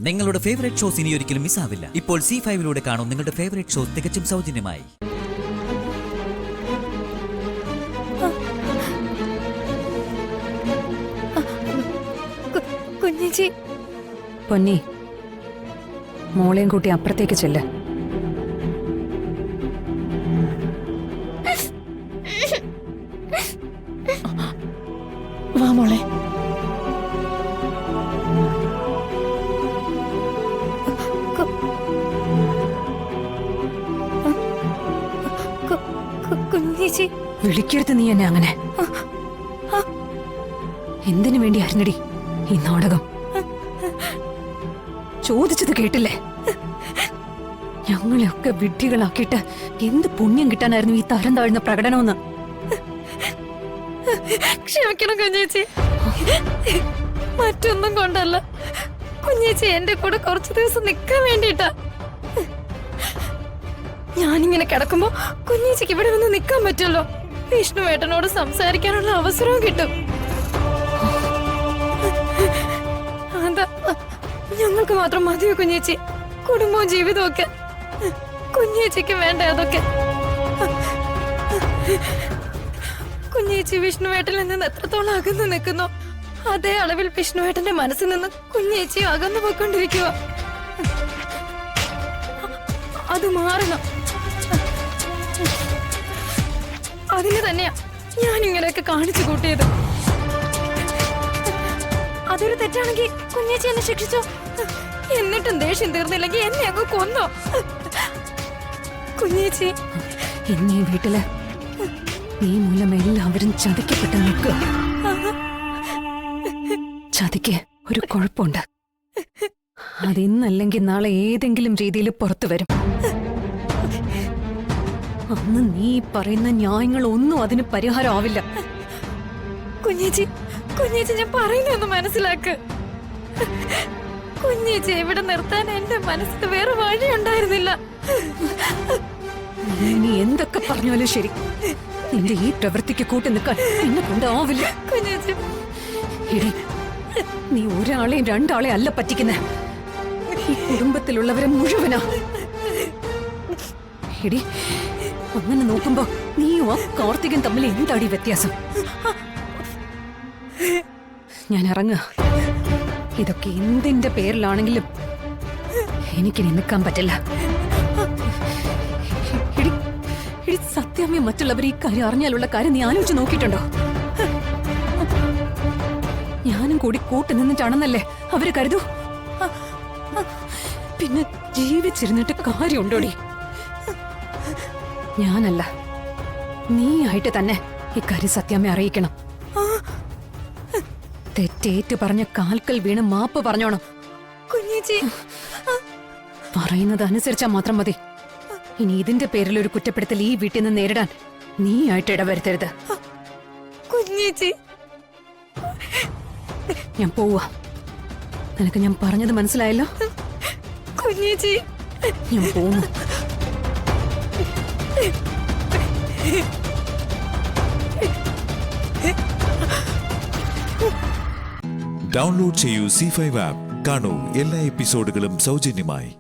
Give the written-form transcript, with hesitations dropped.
നിങ്ങളുടെ favourite shows ഇനി ഒരിക്കലും മിസ്സാവില്ല. ഇപ്പോൾ C5 കാണും നിങ്ങളുടെ ഫേവറേറ്റ് ഷോസ് തികച്ചും സൗജന്യമായി. കുഞ്ഞേച്ചി, പൊന്നി, മോളെയും കൂട്ടി അപ്പുറത്തേക്ക് ചെല്ല്. വാ മോളെ. കുഞ്ഞേച്ചി, വിളിക്കരുത് നീ എന്നെ അങ്ങനെ. എന്തിനു വേണ്ടി അരിഞ്ഞടി ഈ നാടകം? ചോദിച്ചത് കേട്ടില്ലേ? ഞങ്ങളെയൊക്കെ വിഡ്ഢികളാക്കിയിട്ട് എന്ത് പുണ്യം കിട്ടാനായിരുന്നു ഈ തരം താഴ്ന്ന പ്രകടനമെന്ന്. ക്ഷമിക്കണം കുഞ്ഞേച്ചി, മറ്റൊന്നും കൊണ്ടല്ല. കുഞ്ഞേച്ചി എന്റെ കൂടെ കുറച്ചു ദിവസം നിൽക്കാൻ വേണ്ടിട്ടാ. ഞാനിങ്ങനെ കിടക്കുമ്പോ കുഞ്ഞേച്ചിക്ക് ഇവിടെ വന്ന് നിൽക്കാൻ പറ്റുമല്ലോ. വിഷ്ണുവേട്ടനോട് സംസാരിക്കാനുള്ള അവസരവും കിട്ടും. അതാ ഞങ്ങൾക്ക് മാത്രം മതിയോ കുഞ്ഞേച്ചി? കുടുംബവും ജീവിതവും ഒക്കെ കുഞ്ഞേച്ചിക്ക് വേണ്ട അതൊക്കെ. കുഞ്ഞേച്ചി വിഷ്ണുവേട്ടനിൽ നിന്ന് എത്രത്തോളം അകന്നു നിൽക്കുന്നോ അതേ അളവിൽ വിഷ്ണുവേട്ടന്റെ മനസ്സിൽ നിന്ന് കുഞ്ഞേച്ചി അകന്നു പോയിക്കൊണ്ടിരിക്കുക. അത് മാറണം. അതിന് തന്നെയാ ഞാൻ ഇങ്ങനെയൊക്കെ കാണിച്ചു കൂട്ടിയത്. അതൊരു തെറ്റാണെങ്കിൽ കുഞ്ഞേച്ചി എന്നെ ശിക്ഷിച്ചോ. എന്നിട്ടും ദേഷ്യം തീർന്നില്ലെങ്കിൽ എന്നെ അങ്ങ് കൊന്നോ. കുഞ്ഞേച്ചി, ഇന്നീ വീട്ടില് നീ മൂലം എല്ലാവരും ചതിക്കപ്പെട്ട് നിൽക്കുക. ചതിക്ക് ഒരു കുഴപ്പമുണ്ട്. അതിന്നല്ലെങ്കിൽ നാളെ ഏതെങ്കിലും രീതിയിൽ പുറത്തു വരും. അന്ന് നീ പറയുന്ന ന്യായങ്ങൾ ഒന്നും അതിന് പരിഹാരമാവില്ല. കുഞ്ഞേച്ചി, കുഞ്ഞേച്ചി ഞാൻ പറയുന്നൊന്ന് മനസ്സിലാക്ക്. കുഞ്ഞേച്ചി ഇവിടെ നിർത്താൻ എന്റെ മനസ്സിൽ വേറെ വഴിയുണ്ടായിരുന്നില്ല. നീ എന്തൊക്കെ പറഞ്ഞാലും ശരി, നിന്റെ ഈ പ്രവൃത്തിക്ക് കൂട്ടി നിൽക്കാൻ എന്നെ കൊണ്ടാവില്ല. കുഞ്ഞേച്ചി, എടി, നീ ഒരാളെയും രണ്ടാളെ അല്ല പറ്റിക്കുന്നെ, ഈ കുടുംബത്തിലുള്ളവരെ മുഴുവനാ. എടി, അങ്ങനെ നോക്കുമ്പോ നീയും ആ കാർത്തികൻ തമ്മിൽ എന്താടി വ്യത്യാസം? ഞാൻ ഇറങ്ങുക. ഇതൊക്കെ എന്തിന്റെ പേരിലാണെങ്കിലും എനിക്കിനി നിൽക്കാൻ പറ്റില്ല. സത്യമേ മറ്റുള്ളവർ ഈ കാര്യം അറിഞ്ഞാലുള്ള കാര്യം നീ ആലോചിച്ച് നോക്കിയിട്ടുണ്ടോ? ഞാനും കൂടി കൂട്ടു നിന്നിട്ടാണെന്നല്ലേ അവര് കരുതൂ. പിന്നെ ജീവിച്ചിരുന്നിട്ട് കാര്യമുണ്ടോടി? ഞാനല്ല, നീ ആയിട്ട് തന്നെ ഇക്കാര്യം സത്യമേ അറിയിക്കണം. തെറ്റേറ്റ് പറഞ്ഞ കാൽക്കൽ വീണ് മാപ്പ് പറഞ്ഞോണം. കുഞ്ഞേച്ചി, പറയുന്നത് അനുസരിച്ചാ മാത്രം മതി. ഇനി ഇതിന്റെ പേരിൽ ഒരു കുറ്റപ്പെടുത്തൽ ഈ വീട്ടിൽ നിന്ന് നേരിടാൻ നീ ആയിട്ട് ഇടവരുത്തരുത്. കുഞ്ഞേച്ചി, ഞാൻ പോവാ. നിനക്ക് ഞാൻ പറഞ്ഞത് മനസ്സിലായല്ലോ? കുഞ്ഞേച്ചി, ഞാൻ പോന്നു. ഡൗൺലോഡ് ചെയ്യൂ C5 ആപ്പ്. കാണൂ എല്ലാ എപ്പിസോഡുകളും സൗജന്യമായി.